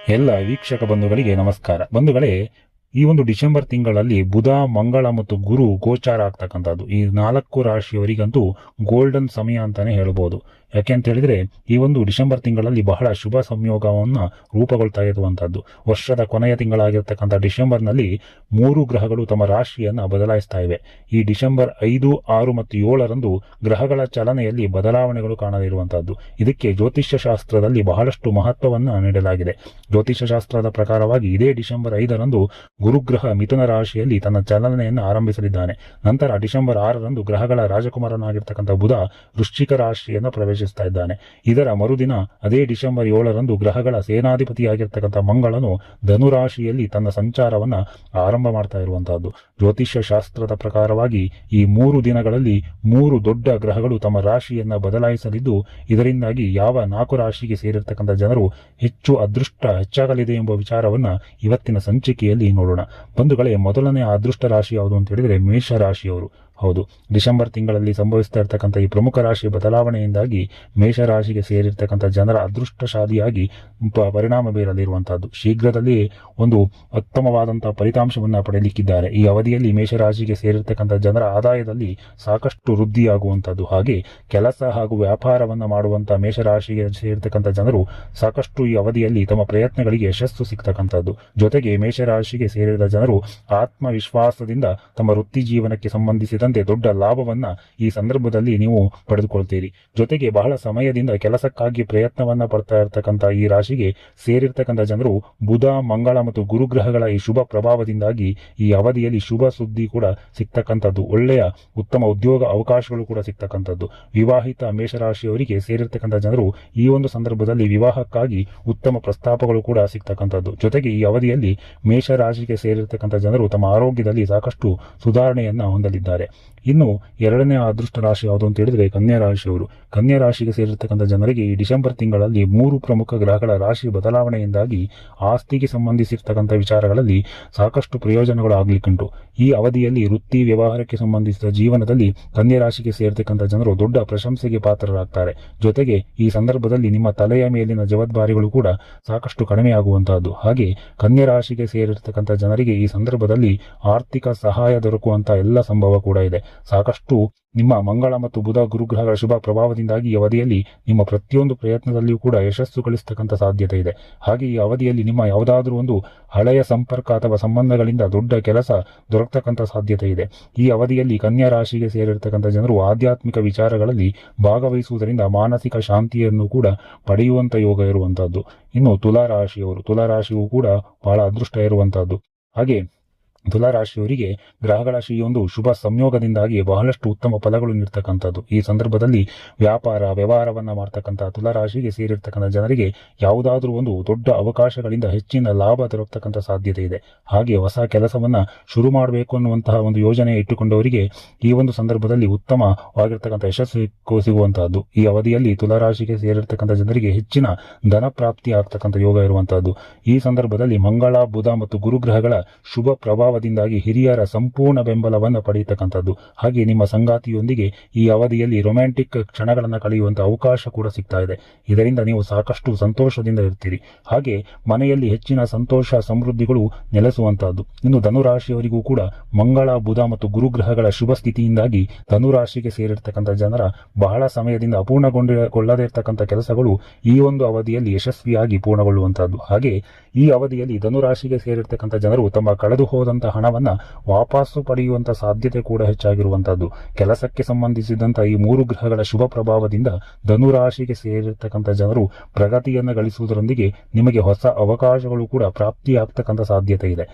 ಎಲ್ಲ ವೀಕ್ಷಕ ಬಂಧುಗಳಿಗೆ ನಮಸ್ಕಾರ. ಬಂಧುಗಳೇ, ಈ ಒಂದು ಡಿಸೆಂಬರ್ ತಿಂಗಳಲ್ಲಿ ಬುಧ, ಮಂಗಳ ಮತ್ತು ಗುರು ಗೋಚಾರ ಆಗ್ತಕ್ಕಂಥದ್ದು ಈ 4 ರಾಶಿಯವರಿಗಂತೂ ಗೋಲ್ಡನ್ ಸಮಯ ಅಂತಾನೆ ಹೇಳ್ಬೋದು. ಯಾಕೆ ಅಂತ ಹೇಳಿದ್ರೆ, ಈ ಒಂದು ಡಿಸೆಂಬರ್ ತಿಂಗಳಲ್ಲಿ ಬಹಳ ಶುಭ ಸಂಯೋಗವನ್ನ ರೂಪುಗೊಳ್ತಾ ಇರುವಂತಹದ್ದು. ವರ್ಷದ ಕೊನೆಯ ತಿಂಗಳಾಗಿರ್ತಕ್ಕಂಥ ಡಿಸೆಂಬರ್ನಲ್ಲಿ 3 ಗ್ರಹಗಳು ತಮ್ಮ ರಾಶಿಯನ್ನ ಬದಲಾಯಿಸ್ತಾ ಇವೆ. ಈ ಡಿಸೆಂಬರ್ 5, 6 ಮತ್ತು 7ರಂದು ಗ್ರಹಗಳ ಚಲನೆಯಲ್ಲಿ ಬದಲಾವಣೆಗಳು ಕಾಣಲಿರುವಂತಹದ್ದು. ಇದಕ್ಕೆ ಜ್ಯೋತಿಷ್ಯ ಶಾಸ್ತ್ರದಲ್ಲಿ ಬಹಳಷ್ಟು ಮಹತ್ವವನ್ನ ನೀಡಲಾಗಿದೆ. ಜ್ಯೋತಿಷ್ಯ ಶಾಸ್ತ್ರದ ಪ್ರಕಾರವಾಗಿ ಇದೇ ಡಿಸೆಂಬರ್ 5ರಂದು ಗುರುಗ್ರಹ ಮಿಥುನ ರಾಶಿಯಲ್ಲಿ ತನ್ನ ಚಲನೆಯನ್ನು ಆರಂಭಿಸಲಿದ್ದಾನೆ. ನಂತರ ಡಿಸೆಂಬರ್ 6ರಂದು ಗ್ರಹಗಳ ರಾಜಕುಮಾರನಾಗಿರ್ತಕ್ಕಂಥ ಬುಧ ವೃಶ್ಚಿಕ ರಾಶಿಯನ್ನು ಪ್ರವೇಶಿಸ್ತಾ ಇದ್ದಾನೆ. ಇದರ ಮರುದಿನ ಅದೇ ಡಿಸೆಂಬರ್ 7ರಂದು ಗ್ರಹಗಳ ಸೇನಾಧಿಪತಿಯಾಗಿರ್ತಕ್ಕಂಥ ಮಂಗಳನು ಧನುರಾಶಿಯಲ್ಲಿ ತನ್ನ ಸಂಚಾರವನ್ನ ಆರಂಭ ಮಾಡ್ತಾ ಇರುವಂತಹದ್ದು. ಜ್ಯೋತಿಷ್ಯ ಶಾಸ್ತ್ರದ ಪ್ರಕಾರವಾಗಿ ಈ 3 ದಿನಗಳಲ್ಲಿ 3 ದೊಡ್ಡ ಗ್ರಹಗಳು ತಮ್ಮ ರಾಶಿಯನ್ನ ಬದಲಾಯಿಸಲಿದ್ದು, ಇದರಿಂದಾಗಿ ಯಾವ 4 ರಾಶಿಗೆ ಸೇರಿರ್ತಕ್ಕಂಥ ಜನರು ಹೆಚ್ಚು ಹೆಚ್ಚಾಗಲಿದೆ ಎಂಬ ವಿಚಾರವನ್ನ ಇವತ್ತಿನ ಸಂಚಿಕೆಯಲ್ಲಿ ನೋಡೋಣ. ಬಂಧುಗಳೇ, ಮೊದಲನೇ ಅದೃಷ್ಟ ರಾಶಿ ಯಾವುದು ಅಂತ ಹೇಳಿದ್ರೆ ಮೇಷ ರಾಶಿಯವರು. ಹೌದು, ಡಿಸೆಂಬರ್ ತಿಂಗಳಲ್ಲಿ ಸಂಭವಿಸ್ತಾ ಇರ್ತಕ್ಕಂಥ ಈ ಪ್ರಮುಖ ರಾಶಿ ಬದಲಾವಣೆಯಿಂದಾಗಿ ಮೇಷರಾಶಿಗೆ ಸೇರಿರ್ತಕ್ಕಂಥ ಜನರ ಅದೃಷ್ಟಶಾಲಿಯಾಗಿ ಪರಿಣಾಮ ಬೀರಲಿರುವಂತಹದ್ದು. ಶೀಘ್ರದಲ್ಲಿ ಒಂದು ಉತ್ತಮವಾದಂತಹ ಫಲಿತಾಂಶವನ್ನು ಪಡೆಯಲಿಕ್ಕಿದ್ದಾರೆ. ಈ ಅವಧಿಯಲ್ಲಿ ಮೇಷರಾಶಿಗೆ ಸೇರಿರ್ತಕ್ಕಂಥ ಜನರ ಆದಾಯದಲ್ಲಿ ಸಾಕಷ್ಟು ವೃದ್ಧಿಯಾಗುವಂತಹದ್ದು. ಹಾಗೆ ಕೆಲಸ ಹಾಗೂ ವ್ಯಾಪಾರವನ್ನ ಮಾಡುವಂತಹ ಮೇಷರಾಶಿಗೆ ಸೇರಿರ್ತಕ್ಕಂಥ ಜನರು ಸಾಕಷ್ಟು ಈ ಅವಧಿಯಲ್ಲಿ ತಮ್ಮ ಪ್ರಯತ್ನಗಳಿಗೆ ಯಶಸ್ಸು ಸಿಗ್ತಕ್ಕಂಥದ್ದು. ಜೊತೆಗೆ ಮೇಷರಾಶಿಗೆ ಸೇರಿದ ಜನರು ಆತ್ಮವಿಶ್ವಾಸದಿಂದ ತಮ್ಮ ವೃತ್ತಿ ಜೀವನಕ್ಕೆ ಸಂಬಂಧಿಸಿದಂತೆ ದೊಡ್ಡ ಲಾಭವನ್ನ ಈ ಸಂದರ್ಭದಲ್ಲಿ ನೀವು ಪಡೆದುಕೊಳ್ತೀರಿ. ಜೊತೆಗೆ ಬಹಳ ಸಮಯದಿಂದ ಕೆಲಸಕ್ಕಾಗಿ ಪ್ರಯತ್ನವನ್ನ ಪಡ್ತಾ ಇರತಕ್ಕಂಥ ಈ ರಾಶಿಗೆ ಸೇರಿರ್ತಕ್ಕಂಥ ಜನರು ಬುಧ, ಮಂಗಳ ಮತ್ತು ಗುರುಗ್ರಹಗಳ ಈ ಶುಭ ಪ್ರಭಾವದಿಂದಾಗಿ ಈ ಅವಧಿಯಲ್ಲಿ ಶುಭ ಸುದ್ದಿ ಕೂಡ ಸಿಗ್ತಕ್ಕಂಥದ್ದು. ಒಳ್ಳೆಯ ಉತ್ತಮ ಉದ್ಯೋಗ ಅವಕಾಶಗಳು ಕೂಡ ಸಿಗ್ತಕ್ಕಂಥದ್ದು. ವಿವಾಹಿತ ಮೇಷರಾಶಿಯವರಿಗೆ ಸೇರಿರ್ತಕ್ಕಂಥ ಜನರು ಈ ಒಂದು ಸಂದರ್ಭದಲ್ಲಿ ವಿವಾಹಕ್ಕಾಗಿ ಉತ್ತಮ ಪ್ರಸ್ತಾಪಗಳು ಕೂಡ ಸಿಗ್ತಕ್ಕಂಥದ್ದು. ಜೊತೆಗೆ ಈ ಅವಧಿಯಲ್ಲಿ ಮೇಷರಾಶಿಗೆ ಸೇರಿರ್ತಕ್ಕಂಥ ಜನರು ತಮ್ಮ ಆರೋಗ್ಯದಲ್ಲಿ ಸಾಕಷ್ಟು ಸುಧಾರಣೆಯನ್ನ ಹೊಂದಲಿದ್ದಾರೆ. ಇನ್ನು ಎರಡನೇ ಅದೃಷ್ಟ ರಾಶಿ ಯಾವುದು ಅಂತ ಹೇಳಿದ್ರೆ ಕನ್ಯಾ ರಾಶಿಯವರು. ಕನ್ಯಾ ರಾಶಿಗೆ ಸೇರಿರ್ತಕ್ಕಂಥ ಜನರಿಗೆ ಈ ಡಿಸೆಂಬರ್ ತಿಂಗಳಲ್ಲಿ 3 ಪ್ರಮುಖ ಗ್ರಹಗಳ ರಾಶಿ ಬದಲಾವಣೆಯಿಂದಾಗಿ ಆಸ್ತಿಗೆ ಸಂಬಂಧಿಸಿರ್ತಕ್ಕಂಥ ವಿಚಾರಗಳಲ್ಲಿ ಸಾಕಷ್ಟು ಪ್ರಯೋಜನಗಳು ಆಗ್ಲಿಕ್ಕುಂಟು. ಈ ಅವಧಿಯಲ್ಲಿ ವೃತ್ತಿ ವ್ಯವಹಾರಕ್ಕೆ ಸಂಬಂಧಿಸಿದ ಜೀವನದಲ್ಲಿ ಕನ್ಯಾ ರಾಶಿಗೆ ಸೇರಿರ್ತಕ್ಕಂಥ ಜನರು ದೊಡ್ಡ ಪ್ರಶಂಸೆಗೆ ಪಾತ್ರರಾಗ್ತಾರೆ. ಜೊತೆಗೆ ಈ ಸಂದರ್ಭದಲ್ಲಿ ನಿಮ್ಮ ತಲೆಯ ಮೇಲಿನ ಜವಾಬ್ದಾರಿಗಳು ಕೂಡ ಸಾಕಷ್ಟು ಕಡಿಮೆಯಾಗುವಂತಹದ್ದು. ಹಾಗೆ ಕನ್ಯಾ ರಾಶಿಗೆ ಸೇರಿರ್ತಕ್ಕಂಥ ಜನರಿಗೆ ಈ ಸಂದರ್ಭದಲ್ಲಿ ಆರ್ಥಿಕ ಸಹಾಯ ದೊರಕುವಂತ ಎಲ್ಲ ಸಂಭವ ಕೂಡ ಇದೆ. ಸಾಕಷ್ಟು ನಿಮ್ಮ ಮಂಗಳ ಮತ್ತು ಬುಧ ಗುರುಗ್ರಹಗಳ ಶುಭ ಪ್ರಭಾವದಿಂದಾಗಿ ಈ ಅವಧಿಯಲ್ಲಿ ನಿಮ್ಮ ಪ್ರತಿಯೊಂದು ಪ್ರಯತ್ನದಲ್ಲಿಯೂ ಕೂಡ ಯಶಸ್ಸು ಗಳಿಸ್ತಕ್ಕಂಥ ಸಾಧ್ಯತೆ ಇದೆ. ಹಾಗೆ ಈ ಅವಧಿಯಲ್ಲಿ ನಿಮ್ಮ ಯಾವುದಾದ್ರೂ ಒಂದು ಹಳೆಯ ಸಂಪರ್ಕ ಅಥವಾ ಸಂಬಂಧಗಳಿಂದ ದೊಡ್ಡ ಕೆಲಸ ದೊರಕತಕ್ಕಂಥ ಸಾಧ್ಯತೆ ಇದೆ. ಈ ಅವಧಿಯಲ್ಲಿ ಕನ್ಯಾ ರಾಶಿಗೆ ಸೇರಿರ್ತಕ್ಕಂಥ ಜನರು ಆಧ್ಯಾತ್ಮಿಕ ವಿಚಾರಗಳಲ್ಲಿ ಭಾಗವಹಿಸುವುದರಿಂದ ಮಾನಸಿಕ ಶಾಂತಿಯನ್ನು ಕೂಡ ಪಡೆಯುವಂತ ಯೋಗ ಇರುವಂತಹದ್ದು. ಇನ್ನು ತುಲಾರಾಶಿಯು ಕೂಡ ಬಹಳ ಅದೃಷ್ಟ ಇರುವಂತಹದ್ದು. ಹಾಗೆ ತುಲಾರಾಶಿಯವರಿಗೆ ಗ್ರಹಗಳ ಈ ಒಂದು ಶುಭ ಸಂಯೋಗದಿಂದಾಗಿ ಬಹಳಷ್ಟು ಉತ್ತಮ ಫಲಗಳು ನೀಡ್ತಕ್ಕಂಥದ್ದು. ಈ ಸಂದರ್ಭದಲ್ಲಿ ವ್ಯವಹಾರವನ್ನ ಮಾಡ್ತಕ್ಕಂಥ ತುಲಾರಾಶಿಗೆ ಸೇರಿರ್ತಕ್ಕಂಥ ಜನರಿಗೆ ಯಾವುದಾದ್ರೂ ಒಂದು ದೊಡ್ಡ ಅವಕಾಶಗಳಿಂದ ಹೆಚ್ಚಿನ ಲಾಭ ದೊರಕತಕ್ಕಂಥ ಸಾಧ್ಯತೆ ಇದೆ. ಹಾಗೆ ಹೊಸ ಕೆಲಸವನ್ನ ಶುರು ಮಾಡಬೇಕು ಅನ್ನುವಂತಹ ಒಂದು ಯೋಜನೆ ಇಟ್ಟುಕೊಂಡವರಿಗೆ ಈ ಒಂದು ಸಂದರ್ಭದಲ್ಲಿ ಉತ್ತಮವಾಗಿರ್ತಕ್ಕಂಥ ಯಶಸ್ಸು ಸಿಗುವಂತಹದ್ದು. ಈ ಅವಧಿಯಲ್ಲಿ ತುಲಾರಾಶಿಗೆ ಸೇರಿರ್ತಕ್ಕಂಥ ಜನರಿಗೆ ಹೆಚ್ಚಿನ ಧನ ಪ್ರಾಪ್ತಿ ಆಗ್ತಕ್ಕಂಥ ಯೋಗ ಇರುವಂತಹದ್ದು. ಈ ಸಂದರ್ಭದಲ್ಲಿ ಮಂಗಳ, ಬುಧ ಮತ್ತು ಗುರುಗ್ರಹಗಳ ಶುಭ ಪ್ರಭಾವದಿಂದಾಗಿ ಹಿರಿಯರ ಸಂಪೂರ್ಣ ಬೆಂಬಲವನ್ನು ಪಡೆಯತಕ್ಕಂಥದ್ದು. ಹಾಗೆ ನಿಮ್ಮ ಸಂಗಾತಿಯೊಂದಿಗೆ ಈ ಅವಧಿಯಲ್ಲಿ ರೊಮ್ಯಾಂಟಿಕ್ ಕ್ಷಣಗಳನ್ನು ಕಳೆಯುವಂತಹ ಅವಕಾಶ ಕೂಡ ಸಿಗ್ತಾ ಇದೆ. ಇದರಿಂದ ನೀವು ಸಾಕಷ್ಟು ಸಂತೋಷದಿಂದ ಇರ್ತೀರಿ. ಹಾಗೆ ಮನೆಯಲ್ಲಿ ಹೆಚ್ಚಿನ ಸಂತೋಷ ಸಮೃದ್ಧಿಗಳು ನೆಲೆಸುವಂತಹದ್ದು. ಇನ್ನು ಧನುರಾಶಿಯವರಿಗೂ ಕೂಡ ಮಂಗಳ, ಬುಧ ಮತ್ತು ಗುರುಗ್ರಹಗಳ ಶುಭ ಸ್ಥಿತಿಯಿಂದಾಗಿ ಧನುರಾಶಿಗೆ ಸೇರಿರ್ತಕ್ಕಂಥ ಜನರ ಬಹಳ ಸಮಯದಿಂದ ಅಪೂರ್ಣಗೊಳ್ಳದೇ ಇರತಕ್ಕಂಥ ಕೆಲಸಗಳು ಈ ಒಂದು ಅವಧಿಯಲ್ಲಿ ಯಶಸ್ವಿಯಾಗಿ ಪೂರ್ಣಗೊಳ್ಳುವಂತಹದ್ದು. ಹಾಗೆ ಈ ಅವಧಿಯಲ್ಲಿ ಧನುರಾಶಿಗೆ ಸೇರಿರ್ತಕ್ಕಂಥ ಜನರು ತಮ್ಮ ಕಳೆದು ಹೋದಂತಹ ಹಣವನ್ನ ವಾಪಸ್ಸು ಪಡೆಯುವಂತ ಸಾಧ್ಯತೆ ಕೂಡ ಹೆಚ್ಚಾಗಿರುವಂತಹದ್ದು. ಕೆಲಸಕ್ಕೆ ಸಂಬಂಧಿಸಿದಂತಹ ಈ 3 ಗ್ರಹಗಳ ಶುಭ ಪ್ರಭಾವದಿಂದ ಧನುರಾಶಿಗೆ ಸೇರಿರ್ತಕ್ಕಂಥ ಜನರು ಪ್ರಗತಿಯನ್ನು ಗಳಿಸುವುದರೊಂದಿಗೆ ನಿಮಗೆ ಹೊಸ ಅವಕಾಶಗಳು ಕೂಡ ಪ್ರಾಪ್ತಿಯಾಗ್ತಕ್ಕಂಥ ಸಾಧ್ಯತೆ ಇದೆ.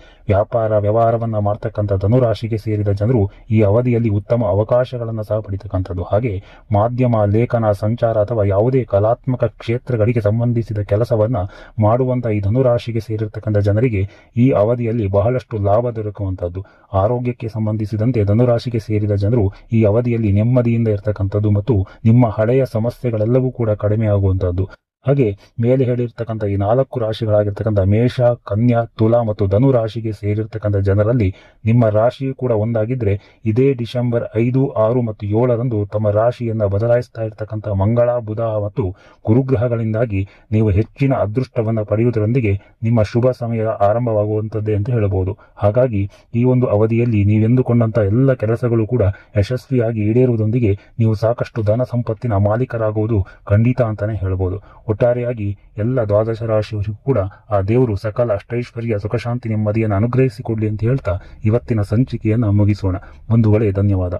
ವ್ಯವಹಾರವನ್ನ ಮಾಡ್ತಕ್ಕಂಥ ಧನುರಾಶಿಗೆ ಸೇರಿದ ಜನರು ಈ ಅವಧಿಯಲ್ಲಿ ಉತ್ತಮ ಅವಕಾಶಗಳನ್ನು ಸಹ ಪಡಿತಕ್ಕಂಥದ್ದು. ಹಾಗೆ ಮಾಧ್ಯಮ, ಲೇಖನ, ಸಂಚಾರ ಅಥವಾ ಯಾವುದೇ ಕಲಾತ್ಮಕ ಕ್ಷೇತ್ರಗಳಿಗೆ ಸಂಬಂಧಿಸಿದ ಕೆಲಸವನ್ನ ಮಾಡುವಂತ ಈ ಧನುರಾಶಿಗೆ ಸೇರಿರ್ತಕ್ಕಂಥ ಜನರಿಗೆ ಈ ಅವಧಿಯಲ್ಲಿ ಬಹಳಷ್ಟು ಲಾಭ ದೊರಕುವಂತಹದ್ದು. ಆರೋಗ್ಯಕ್ಕೆ ಸಂಬಂಧಿಸಿದಂತೆ ಧನುರಾಶಿಗೆ ಸೇರಿದ ಜನರು ಈ ಅವಧಿಯಲ್ಲಿ ನೆಮ್ಮದಿಯಿಂದ ಇರತಕ್ಕಂಥದ್ದು ಮತ್ತು ನಿಮ್ಮ ಹಳೆಯ ಸಮಸ್ಯೆಗಳೆಲ್ಲವೂ ಕೂಡ ಕಡಿಮೆ ಆಗುವಂತಹದ್ದು. ಹಾಗೆ ಮೇಲೆ ಹೇಳಿರ್ತಕ್ಕಂಥ ಈ 4 ರಾಶಿಗಳಾಗಿರ್ತಕ್ಕಂಥ ಮೇಷ, ಕನ್ಯಾ, ತುಲಾ ಮತ್ತು ಧನು ರಾಶಿಗೆ ಸೇರಿರ್ತಕ್ಕಂಥ ಜನರಲ್ಲಿ ನಿಮ್ಮ ರಾಶಿಯು ಕೂಡ ಒಂದಾಗಿದ್ರೆ ಇದೇ ಡಿಸೆಂಬರ್ 5, 6 ಮತ್ತು 7ರಂದು ತಮ್ಮ ರಾಶಿಯನ್ನು ಬದಲಾಯಿಸ್ತಾ ಇರ್ತಕ್ಕಂಥ ಮಂಗಳ, ಬುಧ ಮತ್ತು ಗುರುಗ್ರಹಗಳಿಂದಾಗಿ ನೀವು ಹೆಚ್ಚಿನ ಅದೃಷ್ಟವನ್ನು ಪಡೆಯುವುದರೊಂದಿಗೆ ನಿಮ್ಮ ಶುಭ ಸಮಯ ಆರಂಭವಾಗುವಂಥದ್ದೇ ಅಂತ ಹೇಳಬಹುದು. ಹಾಗಾಗಿ ಈ ಒಂದು ಅವಧಿಯಲ್ಲಿ ನೀವೆಂದುಕೊಂಡಂಥ ಎಲ್ಲ ಕೆಲಸಗಳು ಕೂಡ ಯಶಸ್ವಿಯಾಗಿ ಈಡೇರುವುದರೊಂದಿಗೆ ನೀವು ಸಾಕಷ್ಟು ಧನ ಸಂಪತ್ತಿನ ಮಾಲೀಕರಾಗುವುದು ಖಂಡಿತ ಅಂತಾನೆ ಹೇಳ್ಬೋದು. ಒಟ್ಟಾರೆಯಾಗಿ ಎಲ್ಲ 12 ರಾಶಿಯವರಿಗೂ ಕೂಡ ಆ ದೇವರು ಸಕಲ ಅಷ್ಟೈಶ್ವರ್ಯ, ಸುಖಶಾಂತಿ, ನೆಮ್ಮದಿಯನ್ನು ಅನುಗ್ರಹಿಸಿಕೊಡ್ಲಿ ಅಂತ ಹೇಳ್ತಾ ಇವತ್ತಿನ ಸಂಚಿಕೆಯನ್ನು ಮುಗಿಸೋಣ. ಬಂಧುಗಳೇ, ಧನ್ಯವಾದ.